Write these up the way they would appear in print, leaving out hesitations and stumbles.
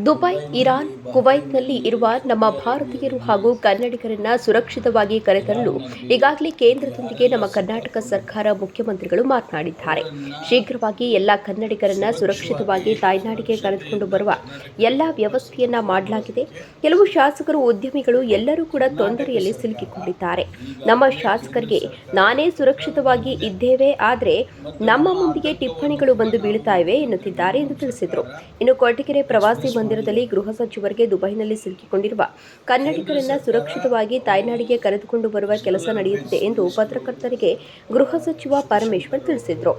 Dubai, Iran, ಕುವೈತ್ನಲ್ಲಿ ಇರುವ ನಮ್ಮ ಭಾರತೀಯರು ಹಾಗೂ ಕನ್ನಡಿಗರನ್ನ ಸುರಕ್ಷಿತವಾಗಿ ಕರೆತರಲು ಈಗಾಗಲೇ ಕೇಂದ್ರದೊಂದಿಗೆ ನಮ್ಮ ಕರ್ನಾಟಕ ಸರ್ಕಾರ ಮುಖ್ಯಮಂತ್ರಿಗಳು ಮಾತನಾಡಿದ್ದಾರೆ. ಶೀಘ್ರವಾಗಿ ಎಲ್ಲ ಕನ್ನಡಿಗರನ್ನ ಸುರಕ್ಷಿತವಾಗಿ ತಾಯ್ನಾಡಿಗೆ ಕರೆದುಕೊಂಡು ಬರುವ ಎಲ್ಲ ವ್ಯವಸ್ಥೆಯನ್ನ ಮಾಡಲಾಗಿದೆ. ಕೆಲವು ಶಾಸಕರು, ಉದ್ಯಮಿಗಳು ಎಲ್ಲರೂ ಕೂಡ ತೊಂದರೆಯಲ್ಲಿ ಸಿಲುಕಿಕೊಂಡಿದ್ದಾರೆ. ನಮ್ಮ ಶಾಸಕರಿಗೆ ನಾನೇ ಸುರಕ್ಷಿತವಾಗಿ ಇದ್ದೇವೆ, ಆದರೆ ನಮ್ಮ ಮುಂದಿಗೆ ಟಿಪ್ಪಣಿಗಳು ಬಂದು ಬೀಳುತ್ತಾ ಇವೆ ಎನ್ನುತ್ತಿದ್ದಾರೆ ಎಂದು ತಿಳಿಸಿದರು. ಇನ್ನು ಕೊರಟಗೆರೆ ಪ್ರವಾಸಿ ಮಂದಿರದಲ್ಲಿ ಗೃಹ ಸಚಿವರಿಗೆ ದುಬೈನಲ್ಲಿ ಸಿಲುಕಿಕೊಂಡಿರುವ ಕನ್ನಡಿಗರನ್ನ ಸುರಕ್ಷಿತವಾಗಿ ತಾಯ್ನಾಡಿಗೆ ಕರೆದುಕೊಂಡು ಬರುವ ಕೆಲಸ ನಡೆಯುತ್ತಿದೆ ಎಂದು ಪತ್ರಕರ್ತರಿಗೆ ಗೃಹ ಸಚಿವ ಪರಮೇಶ್ವರ್ ತಿಳಿಸಿದರು.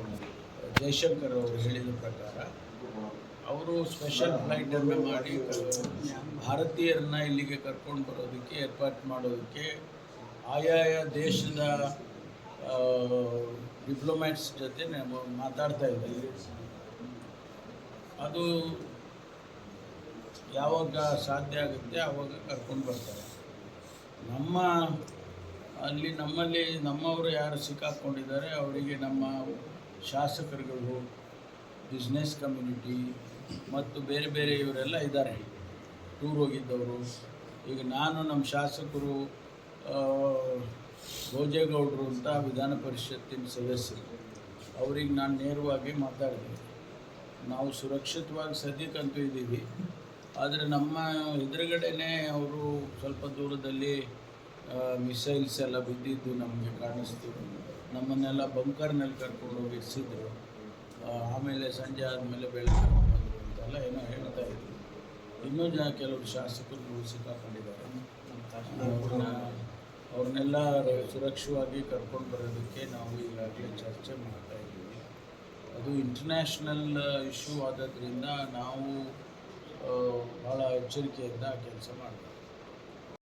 ಜಯಶಂಕರ್ ಅವರು ಹೇಳಿದ ಪ್ರಕಾರ ಅವರು ಸ್ಪೆಷಲ್ ಫ್ಲೈಟ್ ಅನ್ನು ಮಾಡಿ ಭಾರತೀಯರನ್ನ ಇಲ್ಲಿಗೆ ಕರ್ಕೊಂಡು ಬರೋದಕ್ಕೆ ಏರ್ಪಾಟ್ ಮಾಡೋದಕ್ಕೆ ಆಯಾಯ ದೇಶದ ಡಿಪ್ಲೊಮ್ಯಾಟ್ಸ್ ಜೊತೆ ಮಾತಾಡ್ತಾ ಇದ್ದೀವಿ. ಅದು ಯಾವಾಗ ಸಾಧ್ಯ ಆಗುತ್ತೆ ಆವಾಗ ಕರ್ಕೊಂಡು ಬರ್ತಾರೆ. ನಮ್ಮಲ್ಲಿ ನಮ್ಮವರು ಯಾರು ಸಿಕ್ಕಾಕ್ಕೊಂಡಿದ್ದಾರೆ ಅವರಿಗೆ ನಮ್ಮ ಶಾಸಕರುಗಳು, ಬಿಸ್ನೆಸ್ ಕಮ್ಯುನಿಟಿ ಮತ್ತು ಬೇರೆ ಬೇರೆ ಇವರೆಲ್ಲ ಇದ್ದಾರೆ, ಟೂರ್ ಹೋಗಿದ್ದವರು. ಈಗ ನಾನು ನಮ್ಮ ಶಾಸಕರು ಭೋಜೇಗೌಡರು ಅಂತ ವಿಧಾನ ಪರಿಷತ್ತಿನ ಸದಸ್ಯರು, ಅವ್ರಿಗೆ ನಾನು ನೇರವಾಗಿ ಮಾತಾಡಿದೆ. ನಾವು ಸುರಕ್ಷಿತವಾಗಿ ಸದ್ಯಕ್ಕಂತೂ ಇದ್ದೀವಿ, ಆದರೆ ನಮ್ಮ ಎದುರುಗಡೆನೇ ಅವರು ಸ್ವಲ್ಪ ದೂರದಲ್ಲಿ ಮಿಸೈಲ್ಸ್ ಎಲ್ಲ ಬಿದ್ದಿದ್ದು ನಮಗೆ ಕಾಣಿಸ್ತು. ನಮ್ಮನ್ನೆಲ್ಲ ಬಂಕರ್ನಲ್ಲಿ ಕರ್ಕೊಂಡು ಹೋಗಿ ಇರಿಸಿದ್ರು. ಆಮೇಲೆ ಸಂಜೆ ಆದಮೇಲೆ ಬೆಳಗ್ಗೆ ಬಂದರು ಅಂತೆಲ್ಲ ಏನೋ ಹೇಳ್ತಾ ಇದ್ರು. ಇನ್ನೂ ಕೆಲವರು ಶಾಸಕರು ಸಿಕ್ಕಾಕೊಂಡಿದ್ದಾರೆ. ಅವ್ರನ್ನೆಲ್ಲ ಸುರಕ್ಷಿತವಾಗಿ ಕರ್ಕೊಂಡು ಬರೋದಕ್ಕೆ ನಾವು ಈಗಾಗಲೇ ಚರ್ಚೆ ಮಾಡ್ತಾ ಇದ್ದೀವಿ. ಅದು ಇಂಟರ್ನ್ಯಾಷನಲ್ ಇಶ್ಯೂ ಆಗೋದ್ರಿಂದ ನಾವು ಭಾಳ ಎಚ್ಚರಿಕೆಯಿಂದ ಕೆಲಸ ಮಾಡ್ತೀವಿ.